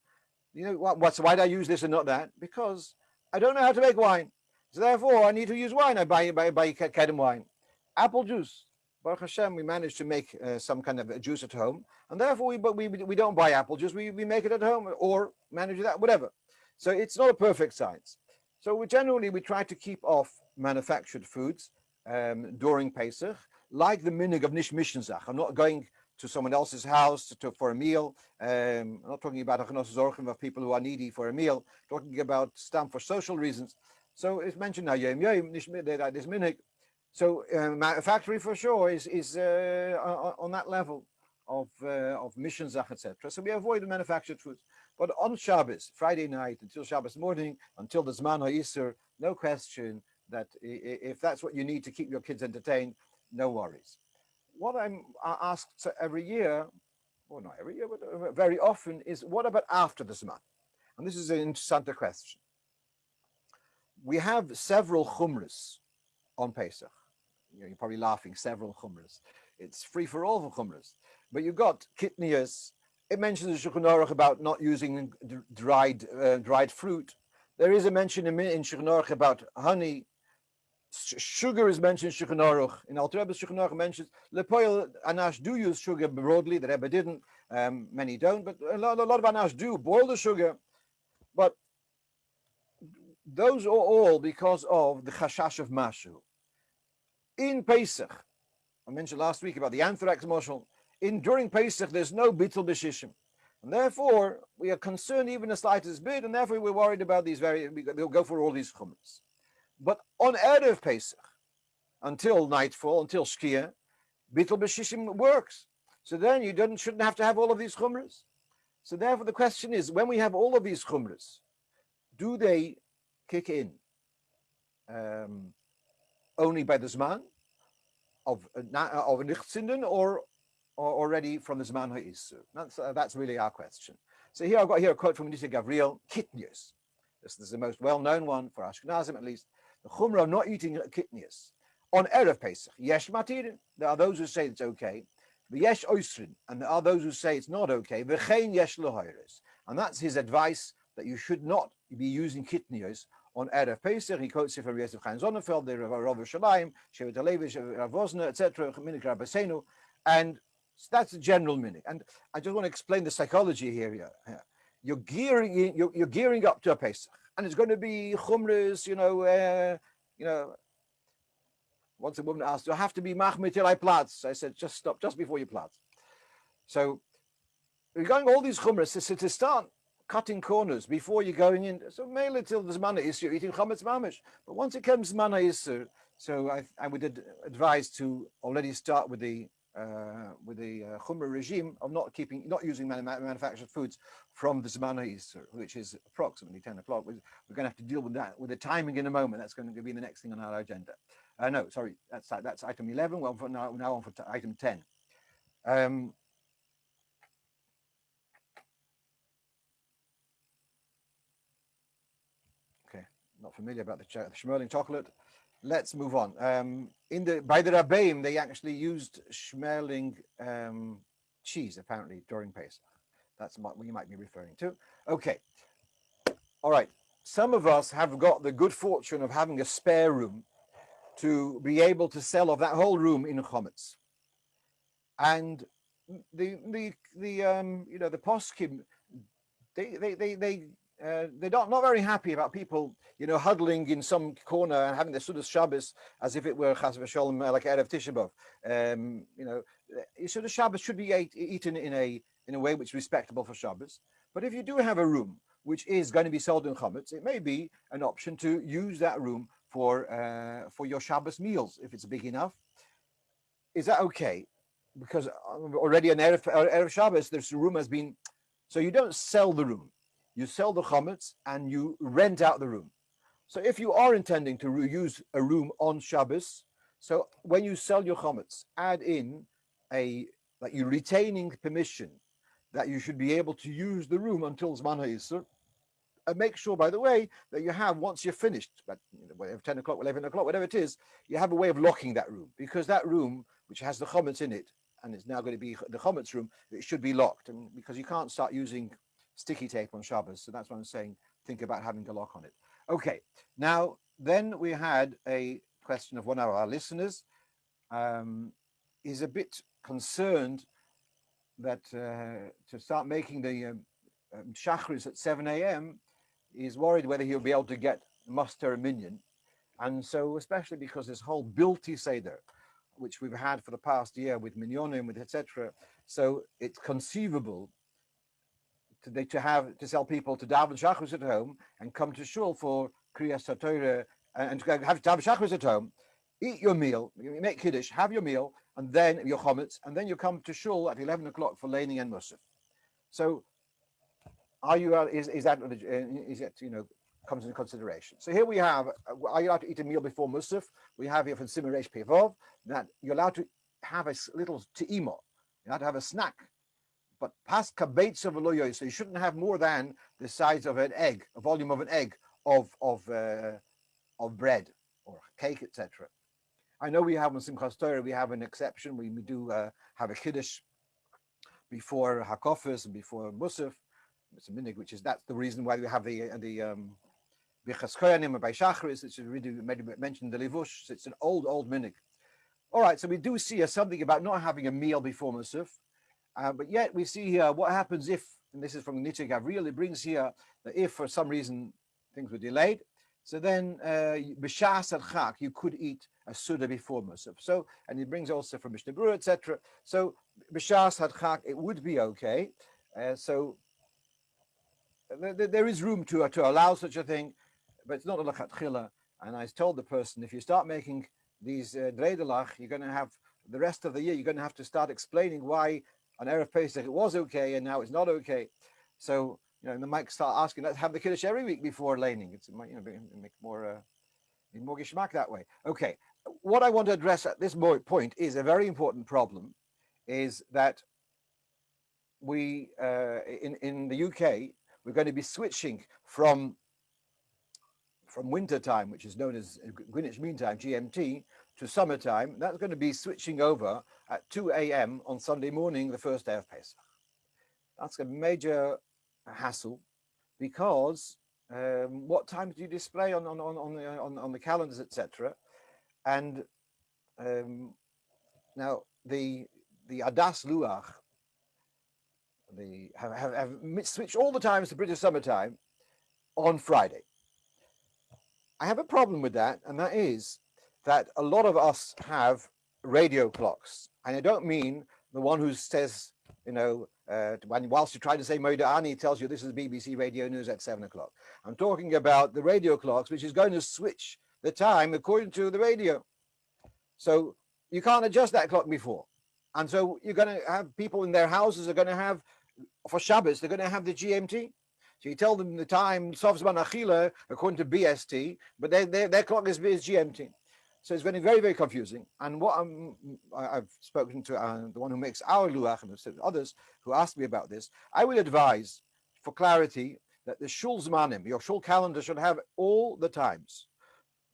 Why do I use this and not that? Because I don't know how to make wine. So therefore, I need to use wine. I buy Kedem wine. Apple juice. Baruch Hashem, we managed to make some kind of a juice at home. And therefore, we don't buy apple juice. We make it at home or manage that, whatever. So it's not a perfect science. So we try to keep off manufactured foods during Pesach, like the minig of Nish Mishenzach. I'm not going to someone else's house for a meal. I'm not talking about achnos zorchim of people who are needy for a meal. Talking about stam for social reasons. So it's mentioned now yom nish this minig. So factory for sure is on that level of Mishenzach, etc. So we avoid the manufactured foods. But on Shabbos, Friday night until Shabbos morning, until the Zman HaYisur, no question that if that's what you need to keep your kids entertained, no worries. What I'm asked every year, or not every year, but very often, is what about after the Zman? And this is an interesting question. We have several chumras on Pesach. You're probably laughing, several chumras. It's free for all for chumras. But you've got kitnias. It mentions in Shulchan Aruch about not using dried fruit. There is a mention in Shulchan Aruch about honey. Sugar is mentioned in Shulchan Aruch. In Alter Rebbe's Shulchan Aruch mentions Rov of Anash do use sugar broadly. The Rebbe didn't. Many don't, but a lot of Anash do boil the sugar. But those are all because of the chashash of mashu. In Pesach, I mentioned last week about the anthrax moshel. During Pesach, there's no bittul b'shishim. And therefore, we are concerned even the slightest bit, and therefore we're worried about we'll go for all these chumras. But on Erev Pesach, until nightfall, until Shkia, bittul b'shishim works. So then you shouldn't have to have all of these chumras. So therefore the question is, when we have all of these chumras, do they kick in only by the Zman of Nichtsinden or already from the Zman HaYisur? That's really our question. So here I've got a quote from Nisa Gavriel, Kitnius. This is the most well-known one for Ashkenazim, at least. The Chumrah of not eating Kitnius. On Erev Pesach, Yesh Matirin. There are those who say it's okay. The Yesh Oisrin. And there are those who say it's not okay. V'chein Yesh Lohoiris. And that's his advice, that you should not be using Kitnius on Erev Pesach. He quotes it from Yosef Chaim Sonnenfeld, the Rov of Shalayim, Shevet Alevish, Rav Wosner, etc., Minik Rabbeinu. And that's a general minik. And I just want to explain the psychology here. You're gearing up to a Pesach, and it's going to be chumras. Once a woman asked, "Do I have to be machmir till I platz?" I said, "Just stop, just before you platz." So we're going all these chumras to start cutting corners before you're going in. So mainly till the Zman HaYisur, you're eating chametz mamish. But once it comes Zman HaYisur, so I would advise to already start with the chumrah regime of not using manufactured foods from the Zman HaYisur, which is approximately 10 o'clock. We're going to have to deal with that, with the timing in a moment. That's going to be the next thing on our agenda. No, sorry, that's item 11. Well, now on for item 10. Okay, not familiar about the Schmerling chocolate. Let's move on. By the Rabbeim, they actually used Schmerling cheese, apparently, during Pesach. That's what you might be referring to. Okay. All right. Some of us have got the good fortune of having a spare room to be able to sell off that whole room in chametz. And the Poskim, they're not very happy about people, huddling in some corner and having the Sudas Shabbos as if it were Chas v'Sholom, like Erev Tisha B'Av. Sudas Shabbos should be eaten in a way which is respectable for Shabbos. But if you do have a room which is going to be sold in chametz, it may be an option to use that room for your Shabbos meals if it's big enough. Is that okay? Because already on Erev Shabbos, this room has been. So you don't sell the room. You sell the chametz and you rent out the room. So if you are intending to use a room on Shabbos, so when you sell your chametz, add in that you're retaining permission that you should be able to use the room until Zman HaYisur. And make sure, by the way, that you have, once you're finished, but whatever, 10 o'clock, 11 o'clock, whatever it is, you have a way of locking that room, because that room, which has the chametz in it, and it's now going to be the chametz room, it should be locked, and because you can't start using sticky tape on Shabbos. So that's what I'm saying. Think about having a lock on it. Okay, now then we had a question of one of our listeners. Is a bit concerned that to start making the shachris at 7 a.m. He's worried whether he'll be able to get muster a minyan. And so, especially because this whole bilti seder, which we've had for the past year with minyanim, with etc., so it's conceivable to tell people to daven shachris at home and come to shul for kriyas Torah and to have daven shachris at home, eat your meal, you make kiddush, have your meal, and then your chometz, and then you come to shul at 11 o'clock for laning and musaf. So, are you is that comes into consideration? So here we have: are you allowed to eat a meal before musaf? We have here from Simaresh Pevov that you're allowed to have a little te'imo. You're allowed to have a snack, but pas kabetza v'lo, so you shouldn't have more than the size of an egg, a volume of an egg of bread or cake, etc. I know we have on Simchas Torah, we have an exception. We do have a kiddush before hakofis and before musaf. It's a minig, that's the reason why we have the bichas koyanim by shachris, which is really mentioned the levush. It's an old minig. All right, so we do see something about not having a meal before musaf, but yet we see here what happens if, and this is from Nietzsche Gabriel, it brings here that if for some reason things were delayed, so then b'shas al chak you could eat a suda before musaf. So, and it brings also from Mishnah Berurah, etc. So b'shas al chak it would be okay. So there is room to allow such a thing, but it's not a lechatchila. And I told the person, if you start making these dreidelach, you're going to have the rest of the year, you're going to have to start explaining why on Erev Pesach it was okay and now it's not okay. So, they might start asking, let's have the Kiddush every week before laning. It's make more geschmack that way. Okay, what I want to address at this point is a very important problem, is that we, in the UK, we're going to be switching from winter time, which is known as Greenwich Mean Time, GMT, to summertime. That's going to be switching over at 2 a.m. on Sunday morning, the first day of Pesach. That's a major hassle because what times do you display on the calendars, etc. And now the Adas Luach, they have switched all the times to British summertime on Friday. I have a problem with that, and that is that a lot of us have radio clocks, and I don't mean the one who says, whilst you try to say Moda Ani, tells you this is BBC Radio News at 7 o'clock. I'm talking about the radio clocks, which is going to switch the time according to the radio. So you can't adjust that clock before. And so you're going to have people in their houses are going to have, for Shabbos, they're going to have the GMT. So you tell them the time, Sof Zman Achila, according to BST, but their clock is GMT. So it's going to be very, very confusing. And what I've spoken to the one who makes our Luach and others who asked me about this, I would advise, for clarity, that the Shul Zmanim, your Shul calendar, should have all the times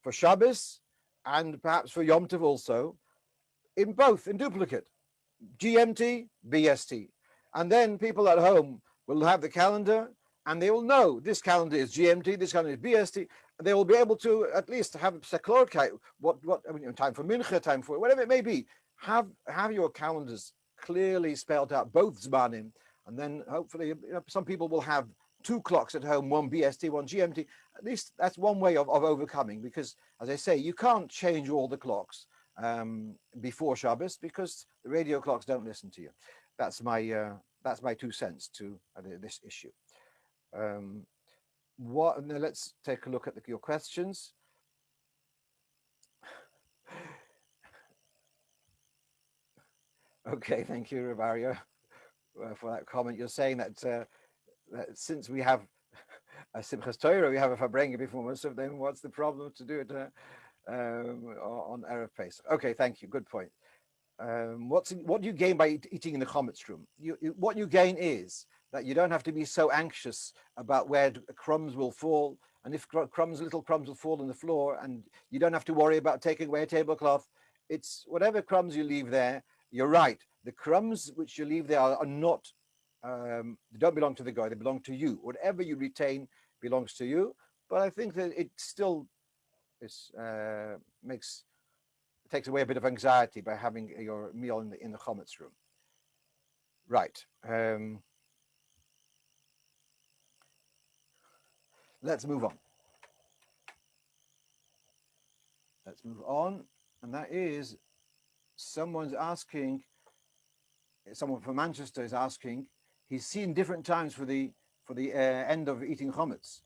for Shabbos and perhaps for Yom Tov also, in duplicate, GMT, BST. And then people at home will have the calendar and they will know this calendar is GMT, this calendar is BST. They will be able to at least have time for Mincha, time for whatever it may be. Have your calendars clearly spelled out, both Zmanim, and then hopefully some people will have two clocks at home, one BST, one GMT. At least that's one way of overcoming, because as I say, you can't change all the clocks before Shabbos because the radio clocks don't listen to you. That's my 2 cents to this issue. Let's take a look at your questions. Okay, thank you, Rivario, for that comment. You're saying that since we have a Simchas Torah, we have a Fabrenga before Musaf, then what's the problem to do it on Erev Pesach? Okay, thank you. Good point. What do you gain by eating in the chometz room? What you gain is that you don't have to be so anxious about where crumbs will fall, and if little crumbs will fall on the floor, and you don't have to worry about taking away a tablecloth. It's whatever crumbs you leave there. You're right. The crumbs which you leave there are not, they don't belong to the guy. They belong to you. Whatever you retain belongs to you. but I think that it still takes away a bit of anxiety by having your meal in the chametz room. Right. Let's move on. And that is someone from Manchester is asking. He's seen different times for the end of eating chametz.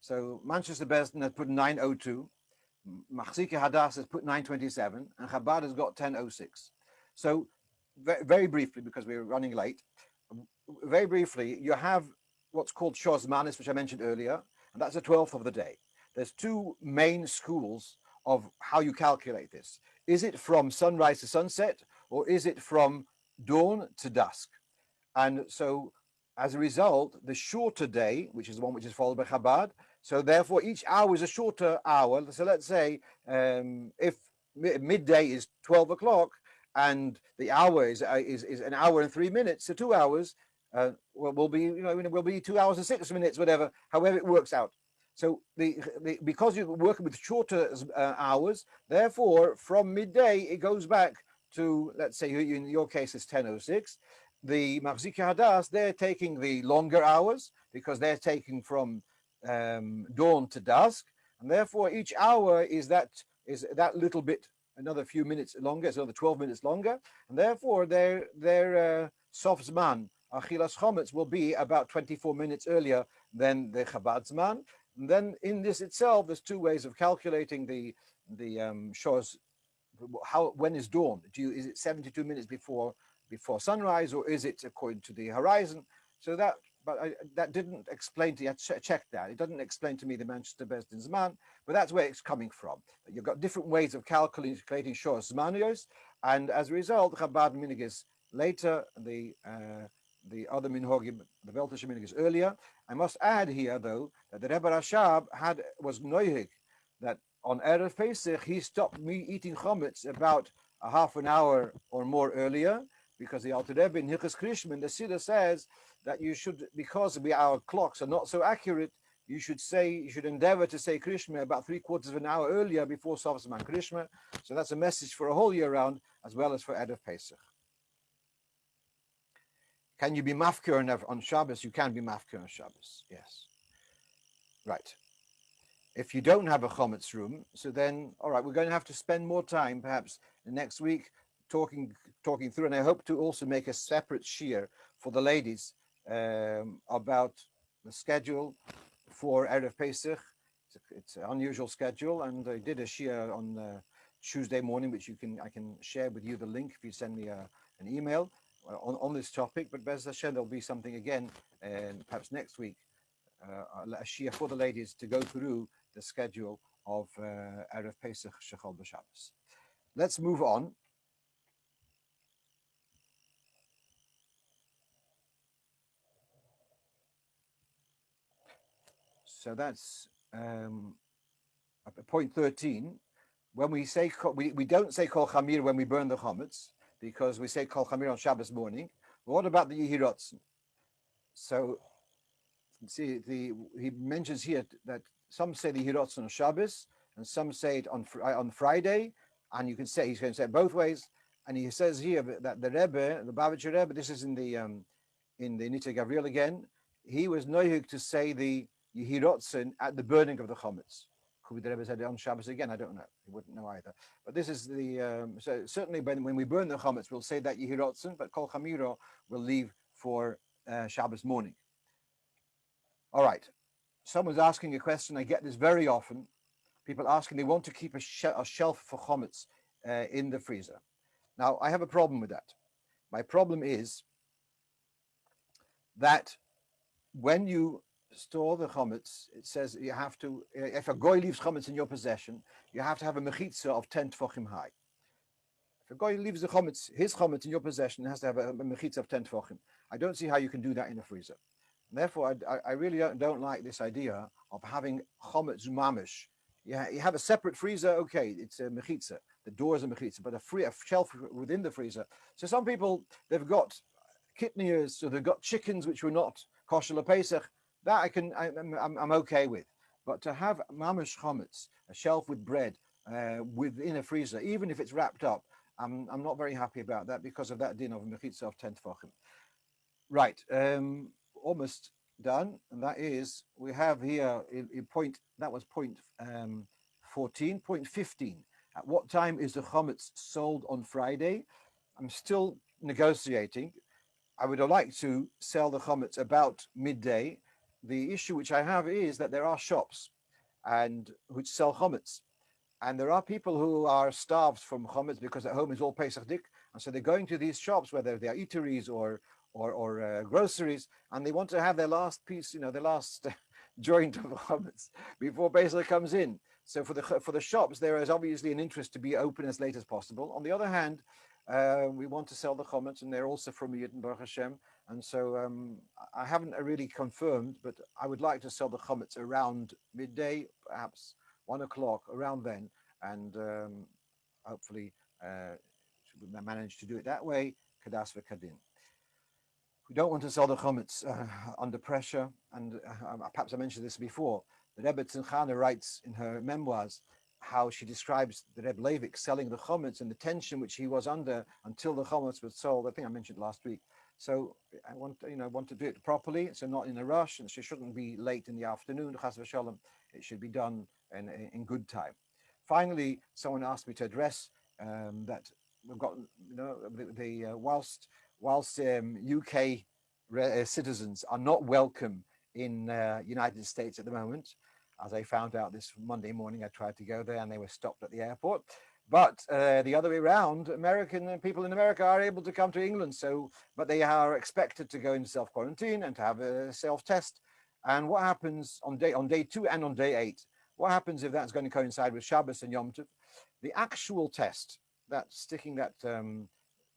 So Manchester Besden has put 9:02. Machzike Hadass has put 9:27, and Chabad has got 10:06. So very briefly, because we're running late, very briefly, you have what's called Shos Manis, which I mentioned earlier, and that's the 12th of the day. There's two main schools of how you calculate this. Is it from sunrise to sunset, or is it from dawn to dusk? And so, as a result, the shorter day, which is the one which is followed by Chabad, so therefore each hour is a shorter hour. So let's say if midday is 12 o'clock and the hour is an hour and 3 minutes, so 2 hours will be 2 hours and 6 minutes, whatever, however it works out. So because you're working with shorter hours, therefore from midday it goes back to, let's say in your case it's 10:06. The Machzike Hadas, they're taking the longer hours because they're taking from dawn to dusk, and therefore each hour is that little bit, another few minutes longer, it's another 12 minutes longer, and therefore their sof zman, achilas chometz, will be about 24 minutes earlier than the Chabad zman. And then in this itself, there's two ways of calculating the shos. When is dawn? Is it 72 minutes before sunrise, or is it according to the horizon? So that didn't explain to you. I checked that. It doesn't explain to me the Manchester Besdin Zman, but that's where it's coming from. You've got different ways of calculating Shos Zmaniyos, and as a result, Chabad minig is later, the other minhagim, the Veltish minig is earlier. I must add here, though, that the Rebbe Rashab was noyhig that on Erev Pesach he stopped me eating chametz about a half an hour or more earlier, because the Alter Rebbe in Hilchos Krishman, the Sisa says that you should, because our clocks are not so accurate, you should endeavor to say Krishma about 3/4 of an hour earlier before Sof Zman Krishma. So that's a message for a whole year round, as well as for Erev Pesach. Can you be mafkir on Shabbos? You can be mafkir on Shabbos, yes. Right. If you don't have a chometz room, so then, all right, we're going to have to spend more time, perhaps next week, talking through, and I hope to also make a separate shiur for the ladies about the schedule for Erev Pesach. It's an unusual schedule, and I did a shiur on Tuesday morning, which I can share with you the link if you send me an email on this topic. But Bez Hashem, there'll be something again, perhaps next week, a shiur for the ladies to go through the schedule of Erev Pesach Shechol B'Shabbos. Let's move on. So that's point 13. When we say we don't say Kol Chamir when we burn the chametz, because we say Kol Chamir on Shabbos morning. But what about the Yehirotzen? So see, he mentions here that some say the Yehirotzen on Shabbos, and some say it on Friday, and he's going to say it both ways. And he says here that the Rebbe, the Bavitcher Rebbe, this is in the Nitei Gavriel again, he was nohig to say the Yehirotzen at the burning of the chametz. Could be the Rebbe said it on Shabbos again? I don't know. He wouldn't know either. But this is so certainly when we burn the chametz, we'll say that Yehirotzen, but Kol Chamiro will leave for Shabbos morning. All right. Someone's asking a question. I get this very often. People asking, they want to keep a shelf for chametz in the freezer. Now, I have a problem with that. My problem is that when you store the chametz, it says you have to, if a goy leaves chametz in your possession, you have to have a mechitza of 10 tefachim high. If a goy leaves his chametz in your possession, it has to have a mechitza of 10 tefachim. I don't see how you can do that in a freezer. And therefore, I really don't like this idea of having chametz mamish. You have a separate freezer, okay, it's a mechitza. The door is a mechitza, but a shelf within the freezer. So some people, they've got kidneys, so they've got chickens which were not kosher Pesach. That I'm okay with. But to have mamash chametz, a shelf with bread within a freezer, even if it's wrapped up, I'm not very happy about that because of that din of mechitza of 10 tefachim. Right, almost done, and that is, we have here in point, that was point 14, point 15. At what time is the chametz sold on Friday? I'm still negotiating. I would like to sell the chametz about midday. The issue which I have is that there are shops and which sell chametz. And there are people who are starved from chametz because at home is all Pesach dik, and so they're going to these shops, whether they are eateries or groceries, and they want to have their last piece, their last joint of chametz before Pesach comes in. So for the shops, there is obviously an interest to be open as late as possible. On the other hand, we want to sell the chametz, and they're also from Yidden, Baruch Hashem. And so I haven't really confirmed, but I would like to sell the chametz around midday, perhaps 1 o'clock, around then, and hopefully we manage to do it that way. Kadas v'kadin. We don't want to sell the chametz under pressure, and perhaps I mentioned this before. The Rebbe Tzimchana writes in her memoirs how she describes the Rebbe Leivik selling the chametz and the tension which he was under until the chametz was sold. I think I mentioned last week. So I want to do it properly, so not in a rush, and she shouldn't be late in the afternoon. Chas v'shalom, it should be done in good time. Finally, someone asked me to address that we've got whilst UK citizens are not welcome in United States at the moment. As I found out this Monday morning, I tried to go there and they were stopped at the airport. But the other way around, American people in America are able to come to England. But they are expected to go into self-quarantine and to have a self-test. And what happens on day 2 and on day 8? What happens if that's going to coincide with Shabbos and Yom Tov? The actual test, that sticking that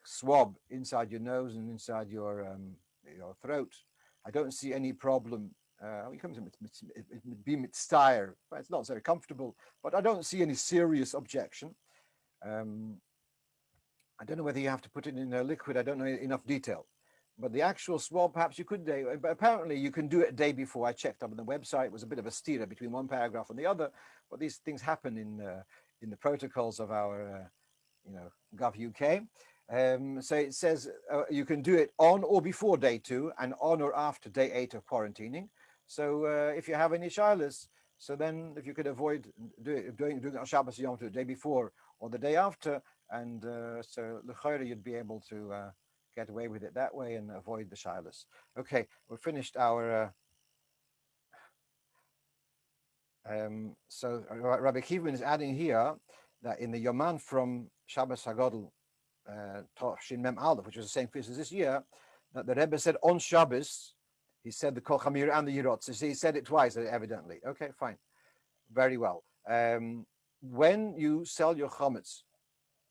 swab inside your nose and inside your throat, I don't see any problem. It would be mitzvah, but it's not very comfortable. But I don't see any serious objection. I don't know whether you have to put it in a liquid. I don't know enough detail. But the actual swab, perhaps you could do. But apparently, you can do it a day before. I checked up on the website. It was a bit of a steer between one paragraph and the other. But these things happen in the protocols of our, Gov UK. So it says you can do it on or before day 2 and on or after day 8 of quarantining. So if you have any shilas, so then if you could avoid doing it on Shabbos Yom Tov the day before or the day after, and so l'chayra you'd be able to get away with it that way and avoid the shilas. Okay, we finished our. So Rabbi Kivan is adding here that in the Yoman from Shabbos Hagadol, Shin Mem Aleph, which was the same feast as this year, that the Rebbe said on Shabbos, he said the Kol Chamir and the Yirot. So he said it twice, evidently. Okay, fine. Very well. When you sell your chametz,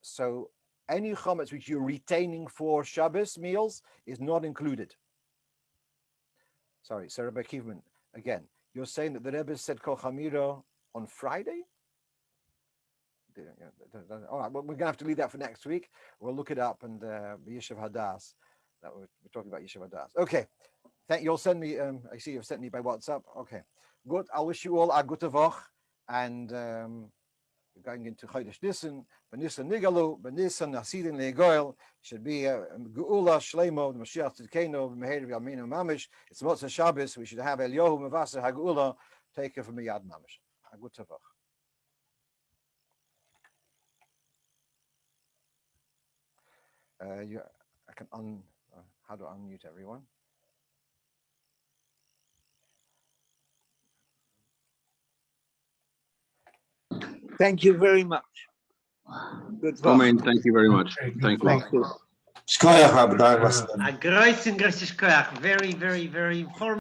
so any chametz which you're retaining for Shabbos meals is not included. Sorry, so Rabbi Kivan, again, you're saying that the Rebbe said Kol Chamira on Friday? All right, well, we're going to have to leave that for next week. We'll look it up and Yishuv Hadas. That we're talking about Yishuv Hadas. Okay, you'll send me. I see you've sent me by WhatsApp. Okay, good. I wish you all a good Woch, and we're going into Chodesh Nisan. B'Nisan Nigalu, B'Nisan Nasidin Legoel. Should be Geula Shleimo, the Mashiach Tzidkenu, B'Meher V'Yaminu Mamish. It's Motzei Shabbos. We should have Elyohu Mevaseh HaGeula taken from Miyad Mamish. A good Woch. I can how to unmute everyone. Thank you very much. Good Amen. Thank you very much. Thank you. Thank you. Shkoyach, Rabbi Raskin. A großen, großen Koyach. Very, very, very informative.